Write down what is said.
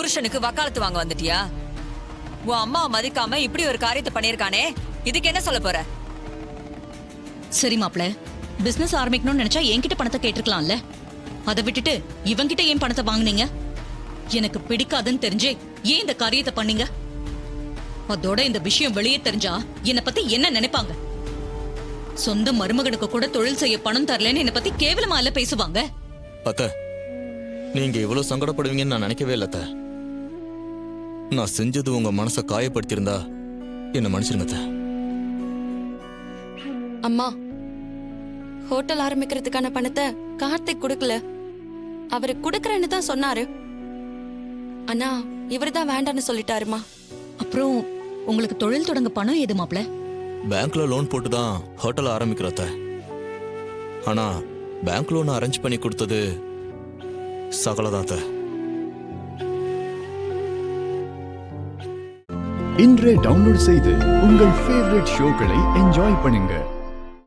புருஷனுக்கு வக்காலத்து வாங்க வந்துட்டியா? உன் அம்மா மதிக்காம இப்படி ஒரு காரியத்தை பண்ணிருக்கானே, இதுக்கு என்ன சொல்ல போற? சரி மாப்ள, பிசினஸ் ஆரம்பிக்கணும்னு நினைச்சா என்கிட்ட பணத்தை கேட்டிருக்கலாம்ல. அதை விட்டுட்டு இவங்கிட்ட ஏன் பணத்தை வாங்குனீங்க? எனக்கு பிடிக்காதுன்னு தெரிஞ்சே ஏன் இந்த காரியத்தை பண்ணீங்க? அதோட இந்த விஷயம் வெளியே தெரிஞ்சா என்னை பத்தி என்ன நினைப்பாங்க? சொந்த மருமகனுக்கு கூட தொழில் செய்ய பணம் தரலன்னு என்னை பத்தி கேவலமா இல்ல பேசுவாங்க. அத்த, நீங்க இவ்வளவு சங்கடப்படுவீங்கன்னு நான் நினைக்கவே இல்ல அத்த. நான் செஞ்சது உங்க மனசை காயப்படுத்தியிருந்தா என்ன மன்னிச்சிருங்க அத்த. அம்மா, ஹோட்டல் ஆரம்பிக்கிறதுக்கான பணத்தை கார்த்திக் கொடுக்கல. அவரு கொடுக்கறேன்னு தான் சொன்னாரு. ஆனா இவர்தான் வேண்டான்னு சொல்லிட்டாருமா. அப்புறம் உங்களுக்கு தொழில் தொடங்க பணம் ஏது மாப்ள? பேங்க்ல லோன் போட்டு தான் ஹோட்டல் ஆரம்பிக்கிறோம் அத்த. ஆனா பேங்க் லோன் அரேஞ்ச் பண்ணி கொடுத்தது சகலதான் அத்த. இன்றே டவுன்லோட் செய்து உங்கள் ஃபேவரட் ஷோக்களை என்ஜாய் பண்ணுங்க.